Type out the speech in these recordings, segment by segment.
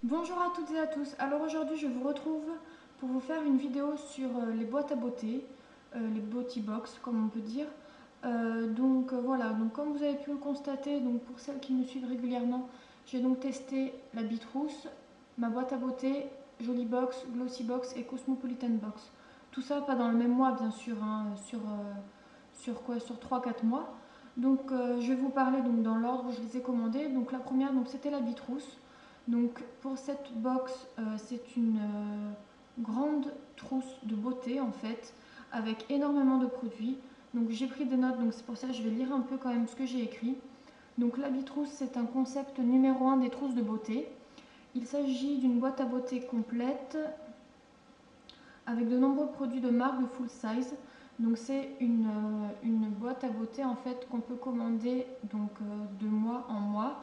Bonjour à toutes et à tous. Alors aujourd'hui, je vous retrouve pour vous faire une vidéo sur les boîtes à beauté, les beauty box comme on peut dire. Voilà, donc comme vous avez pu le constater, donc pour celles qui me suivent régulièrement, j'ai donc testé la Bitrousse, ma boîte à beauté, Jolie Box, Glossy Box et Cosmopolitan Box. Tout ça pas dans le même mois bien sûr, hein, sur 3-4 mois. Je vais vous parler donc dans l'ordre où je les ai commandés. Donc la première donc c'était la Bitrousse. Donc pour cette box, c'est une grande trousse de beauté en fait, avec énormément de produits. Donc j'ai pris des notes, donc c'est pour ça que je vais lire un peu quand même ce que j'ai écrit. Donc l'habit-trousse, c'est un concept numéro un des trousses de beauté. Il s'agit d'une boîte à beauté complète avec de nombreux produits de marque de full size. Donc c'est une boîte à beauté en fait qu'on peut commander de mois en mois.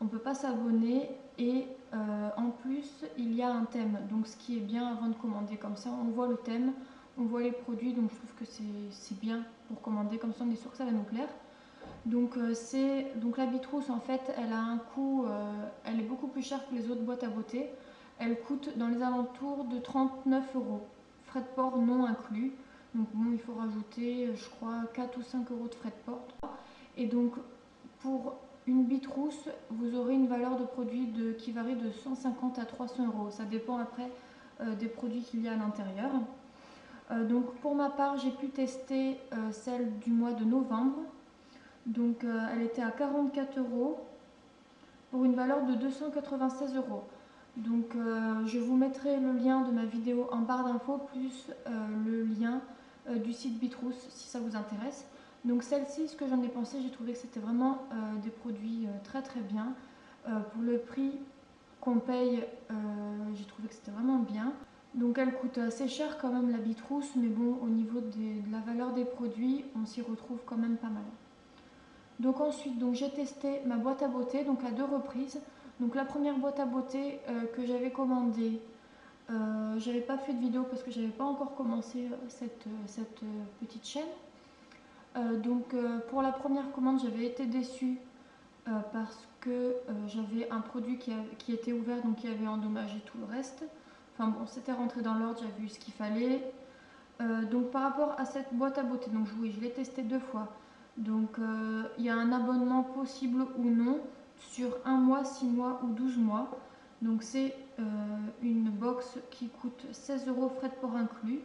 On ne peut pas s'abonner et en plus il y a un thème. Donc ce qui est bien avant de commander, comme ça on voit le thème, on voit les produits. Donc je trouve que c'est bien pour commander, comme ça on est sûr que ça va nous plaire. Donc la Bitrousse en fait elle a un coût, elle est beaucoup plus chère que les autres boîtes à beauté. Elle coûte dans les alentours de 39 euros, frais de port non inclus. Donc bon, il faut rajouter je crois 4 ou 5 euros de frais de port. Et donc pour une Bitrousse vous aurez une valeur de produit qui varie de 150 à 300 euros. Ça dépend après des produits qu'il y a à l'intérieur. Donc pour ma part j'ai pu tester celle du mois de novembre. Elle était à 44 euros pour une valeur de 296 euros. Je vous mettrai le lien de ma vidéo en barre d'infos plus le lien du site Bitrousse si ça vous intéresse. Donc celle-ci, ce que j'en ai pensé, j'ai trouvé que c'était vraiment des produits très très bien. Pour le prix qu'on paye, j'ai trouvé que c'était vraiment bien. Donc elle coûte assez cher quand même la Bitrousse, mais bon, au niveau de la valeur des produits, on s'y retrouve quand même pas mal. Donc ensuite, j'ai testé ma boîte à beauté donc à deux reprises. Donc la première boîte à beauté que j'avais commandée, j'avais pas fait de vidéo parce que j'avais pas encore commencé cette petite chaîne. Pour la première commande, j'avais été déçue parce que j'avais un produit qui était ouvert, donc qui avait endommagé tout le reste. Enfin bon, c'était rentré dans l'ordre, j'avais vu ce qu'il fallait. Donc par rapport à cette boîte à beauté, donc oui, je l'ai testée deux fois. Il y a un abonnement possible ou non sur un mois, 6 mois ou 12 mois. Donc c'est une box qui coûte 16 euros frais de port inclus.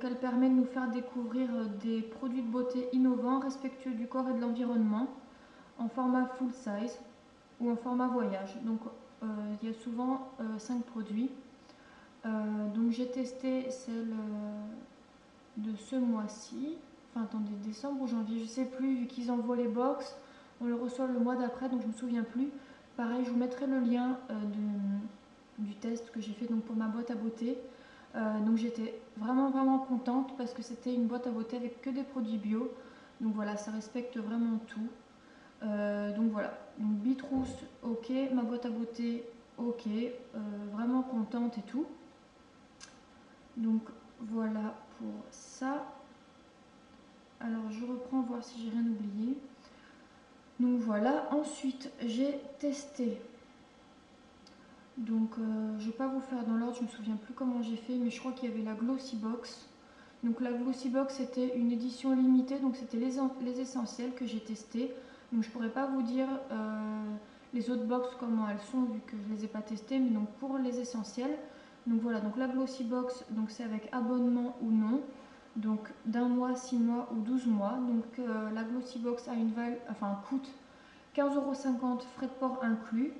Elle permet de nous faire découvrir des produits de beauté innovants, respectueux du corps et de l'environnement, en format full size ou en format voyage. Il y a souvent 5 produits. J'ai testé celle de ce mois-ci. Enfin attendez, décembre ou janvier, je sais plus, vu qu'ils envoient les box, on le reçoit le mois d'après, donc je me souviens plus. Pareil, je vous mettrai le lien du test que j'ai fait pour ma boîte à beauté. J'étais vraiment vraiment contente parce que c'était une boîte à beauté avec que des produits bio. Donc voilà, ça respecte vraiment tout. Donc Bitrousse, ok, ma boîte à beauté, ok, vraiment contente et tout. Donc voilà pour ça. Alors je reprends voir si j'ai rien oublié. Donc voilà, ensuite j'ai testé. Je vais pas vous faire dans l'ordre, je me souviens plus comment j'ai fait, mais je crois qu'il y avait la Glossy Box. Donc la Glossy Box c'était une édition limitée, donc c'était les essentiels que j'ai testés. Donc je pourrais pas vous dire les autres box comment elles sont vu que je les ai pas testées, mais donc pour les essentiels. Donc voilà, donc la Glossy Box, donc c'est avec abonnement ou non. Donc d'un mois, 6 mois ou 12 mois. La Glossy Box a coûte 15,50 € frais de port inclus.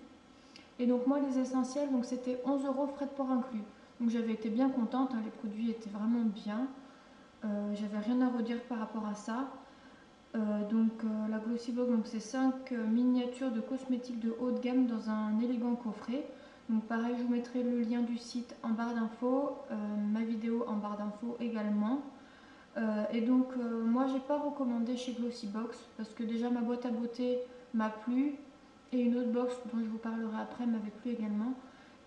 Et donc moi les essentiels, donc c'était 11 euros frais de port inclus. Donc j'avais été bien contente, hein, les produits étaient vraiment bien. J'avais rien à redire par rapport à ça. La Glossy Box, donc c'est 5 miniatures de cosmétiques de haut de gamme dans un élégant coffret. Donc pareil, je vous mettrai le lien du site en barre d'infos, ma vidéo en barre d'infos également. Moi j'ai pas recommandé chez Glossy Box parce que déjà ma boîte à beauté m'a plu et une autre box dont je vous parlerai après m'avait plu également.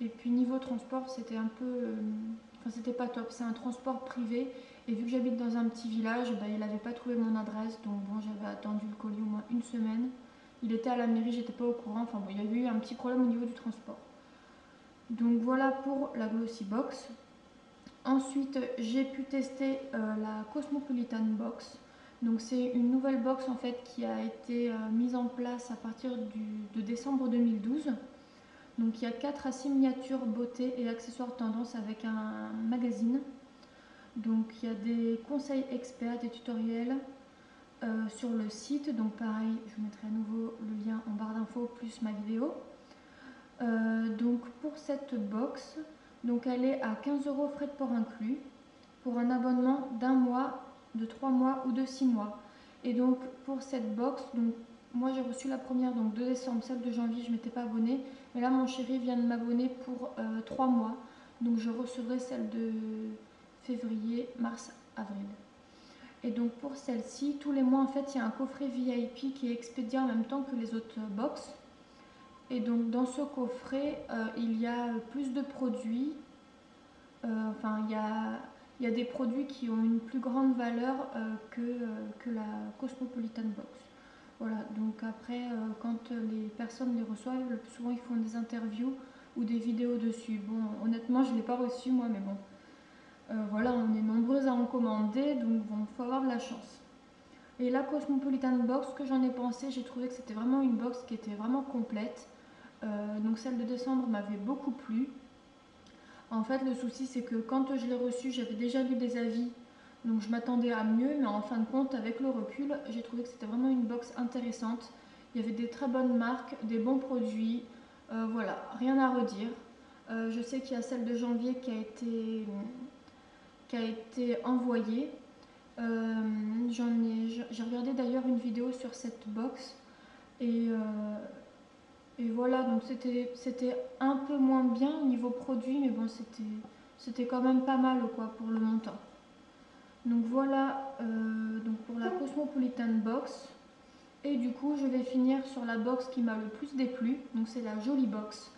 Et puis niveau transport c'était un peu, enfin c'était pas top, c'est un transport privé et vu que j'habite dans un petit village, bah, il n'avait pas trouvé mon adresse donc bon j'avais attendu le colis au moins une semaine il était à la mairie, j'étais pas au courant. Enfin bon, il y avait eu un petit problème au niveau du transport. Donc voilà pour la Glossy Box. Ensuite, j'ai pu tester la Cosmopolitan Box. Donc c'est une nouvelle box en fait qui a été mise en place à partir de décembre 2012. Donc il y a 4 à 6 miniatures beauté et accessoires tendance avec un magazine. Donc il y a des conseils experts, des tutoriels sur le site. Donc pareil, je vous mettrai à nouveau le lien en barre d'infos plus ma vidéo. Donc pour cette box, donc elle est à 15 € frais de port inclus pour un abonnement d'un mois, de 3 mois ou de 6 mois. Et donc pour cette box, donc moi j'ai reçu la première donc de décembre, celle de janvier je ne m'étais pas abonnée, mais là mon chéri vient de m'abonner pour 3 mois, donc je recevrai celle de février, mars, avril. Et donc pour celle-ci, tous les mois en fait il y a un coffret VIP qui est expédié en même temps que les autres box. Et donc dans ce coffret il y a plus de produits, enfin il y a des produits qui ont une plus grande valeur que la Cosmopolitan Box. Voilà, donc après quand les personnes les reçoivent, le plus souvent ils font des interviews ou des vidéos dessus. Bon, honnêtement je ne l'ai pas reçu moi, mais bon. Voilà, on est nombreuses à en commander, donc bon, faut avoir de la chance. Et la Cosmopolitan Box, que j'en ai pensé, j'ai trouvé que c'était vraiment une box qui était vraiment complète. Donc celle de décembre m'avait beaucoup plu. En fait, le souci c'est que quand je l'ai reçue, j'avais déjà lu des avis, donc je m'attendais à mieux, mais en fin de compte, avec le recul, j'ai trouvé que c'était vraiment une box intéressante. Il y avait des très bonnes marques, des bons produits, voilà, rien à redire. Je sais qu'il y a celle de janvier qui a été envoyée. J'ai regardé d'ailleurs une vidéo sur cette box et, et voilà, donc c'était un peu moins bien au niveau produit, mais bon, c'était quand même pas mal quoi pour le montant. Donc voilà donc pour la Cosmopolitan Box. Et du coup, je vais finir sur la box qui m'a le plus déplu, donc c'est la Jolie Box.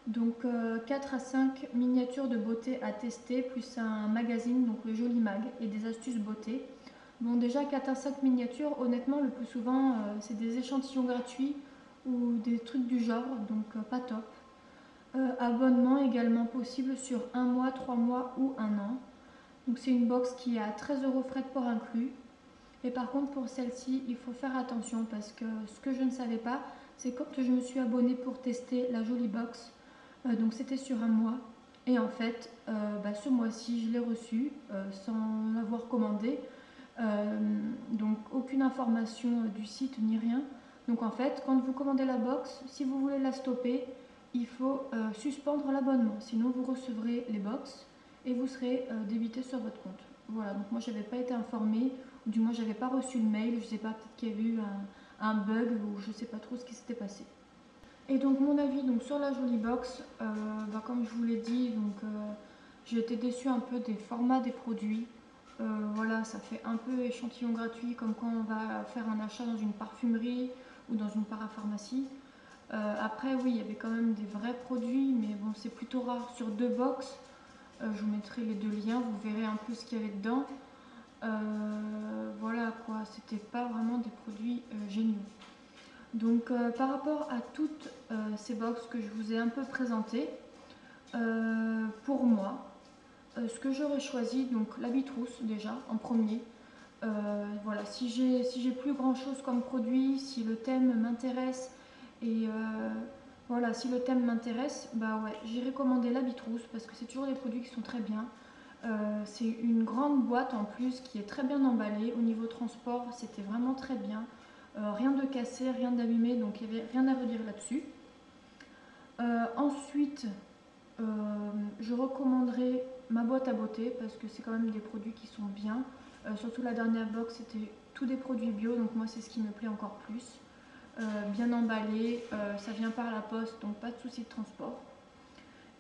Donc 4 à 5 miniatures de beauté à tester, plus un magazine, donc le Joli Mag, et des astuces beauté. Bon, déjà 4 à 5 miniatures, honnêtement, le plus souvent, c'est des échantillons gratuits ou des trucs du genre, donc pas top. Abonnement également possible sur 1 mois, 3 mois ou 1 an. Donc c'est une box qui est à 13 € frais de port inclus. Et par contre pour celle-ci, il faut faire attention parce que ce que je ne savais pas, c'est quand je me suis abonnée pour tester la Jolie Box, donc c'était sur 1 mois. Et en fait, ce mois-ci, je l'ai reçu sans l'avoir commandé. Donc aucune information du site ni rien. Donc en fait, quand vous commandez la box, si vous voulez la stopper, il faut suspendre l'abonnement. Sinon, vous recevrez les box et vous serez débité sur votre compte. Voilà, donc moi, je n'avais pas été informée, ou du moins, je n'avais pas reçu le mail. Je ne sais pas, peut-être qu'il y avait eu un bug ou je ne sais pas trop ce qui s'était passé. Et donc mon avis donc, sur la Jolie Box, comme je vous l'ai dit, j'ai été déçue un peu des formats des produits. Voilà, ça fait un peu échantillon gratuit comme quand on va faire un achat dans une parfumerie ou dans une parapharmacie. Après oui, il y avait quand même des vrais produits, mais bon c'est plutôt rare sur 2 box. Je vous mettrai les 2 liens, vous verrez un peu ce qu'il y avait dedans. Voilà quoi, c'était pas vraiment des produits géniaux. Donc par rapport à toutes ces box que je vous ai un peu présentées, pour moi, ce que j'aurais choisi, donc l'habit trousse déjà en premier. Voilà, si j'ai plus grand chose comme produit, si le thème m'intéresse et voilà, si le thème m'intéresse, bah ouais, j'irai commander l'habit trousse parce que c'est toujours des produits qui sont très bien. C'est une grande boîte en plus qui est très bien emballée. Au niveau transport, c'était vraiment très bien. Rien de cassé, rien d'abîmé, donc il n'y avait rien à redire là-dessus. Ensuite, je recommanderais ma boîte à beauté parce que c'est quand même des produits qui sont bien. Surtout la dernière box, c'était tous des produits bio, donc moi c'est ce qui me plaît encore plus. Bien emballé, ça vient par la poste, donc pas de souci de transport.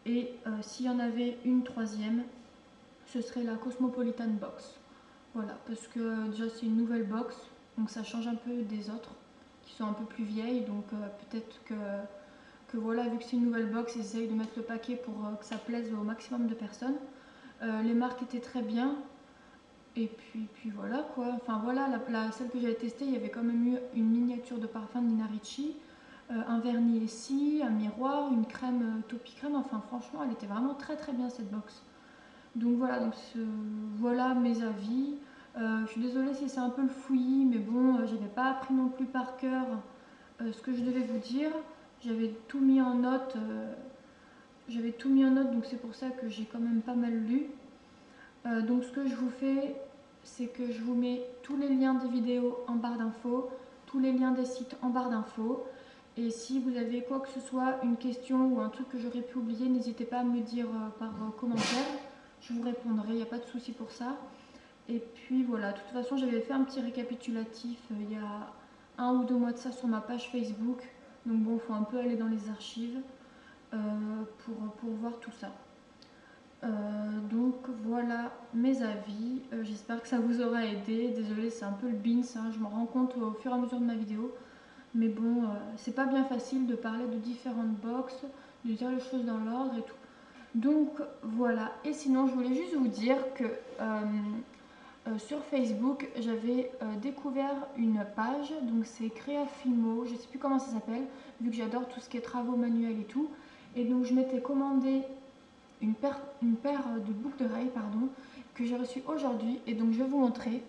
Et s'il y en avait une troisième, ce serait la Cosmopolitan Box. Voilà, parce que déjà c'est une nouvelle box, donc ça change un peu des autres qui sont un peu plus vieilles, donc peut-être que voilà, vu que c'est une nouvelle box, ils essayent de mettre le paquet pour que ça plaise au maximum de personnes. Les marques étaient très bien, et puis voilà quoi. Enfin voilà, celle que j'avais testée, il y avait quand même eu une miniature de parfum de Nina Gucci, un vernis Essie, un miroir, une crème Topi Crème. Enfin franchement elle était vraiment très très bien cette box. Donc voilà, voilà mes avis. Je suis désolée si c'est un peu le fouillis, mais bon, j'avais pas appris non plus par cœur ce que je devais vous dire. J'avais tout mis en note, donc c'est pour ça que j'ai quand même pas mal lu. Donc ce que je vous fais, c'est que je vous mets tous les liens des vidéos en barre d'infos, tous les liens des sites en barre d'infos. Et si vous avez quoi que ce soit, une question ou un truc que j'aurais pu oublier, n'hésitez pas à me le dire par commentaire. Je vous répondrai, il n'y a pas de souci pour ça. Et puis voilà, de toute façon j'avais fait un petit récapitulatif il y a 1 ou 2 mois de ça sur ma page Facebook. Donc bon, il faut un peu aller dans les archives pour voir tout ça. Donc voilà mes avis, j'espère que ça vous aura aidé. Désolée, c'est un peu le beans, hein, je m'en rends compte au fur et à mesure de ma vidéo. Mais bon, c'est pas bien facile de parler de différentes box, de dire les choses dans l'ordre et tout. Donc voilà, et sinon je voulais juste vous dire que sur Facebook j'avais découvert une page, donc c'est Créafimo, je sais plus comment ça s'appelle, vu que j'adore tout ce qui est travaux manuels et tout. Et donc je m'étais commandé une paire de boucles d'oreilles que j'ai reçue aujourd'hui, et donc je vais vous montrer.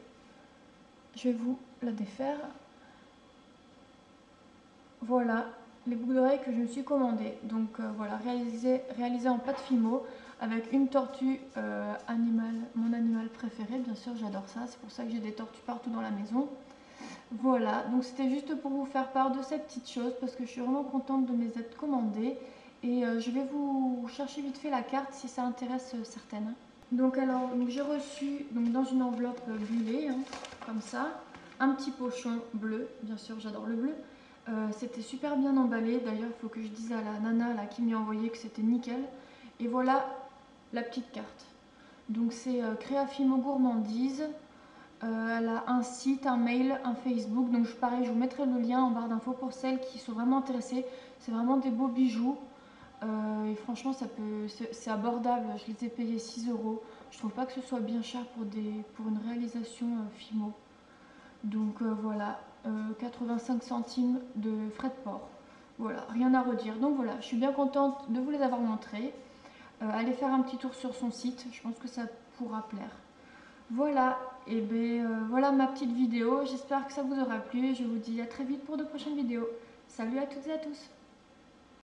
Je vais vous la défaire. Voilà les boucles d'oreilles que je me suis commandées. Donc voilà, réalisées en pâte Fimo avec une tortue animale, mon animal préféré, bien sûr, j'adore ça, c'est pour ça que j'ai des tortues partout dans la maison. Voilà, donc c'était juste pour vous faire part de cette petite chose parce que je suis vraiment contente de me les être commandées. Et je vais vous chercher vite fait la carte si ça intéresse certaines. Donc alors, j'ai reçu dans une enveloppe bullée, hein, comme ça, un petit pochon bleu, bien sûr j'adore le bleu. C'était super bien emballé, d'ailleurs il faut que je dise à la nana là, qui m'y a envoyé que c'était nickel. Et voilà la petite carte. Donc c'est Créafimo Gourmandise. Elle a un site, un mail, un Facebook. Donc pareil, je vous mettrai le lien en barre d'infos pour celles qui sont vraiment intéressées. C'est vraiment des beaux bijoux. Et franchement, c'est abordable. Je les ai payés 6 euros. Je trouve pas que ce soit bien cher pour une réalisation Fimo. Donc voilà, 85 centimes de frais de port. Voilà, rien à redire. Donc voilà, je suis bien contente de vous les avoir montrés. Allez faire un petit tour sur son site, je pense que ça pourra plaire. Voilà, et voilà ma petite vidéo. J'espère que ça vous aura plu. Je vous dis à très vite pour de prochaines vidéos. Salut à toutes et à tous.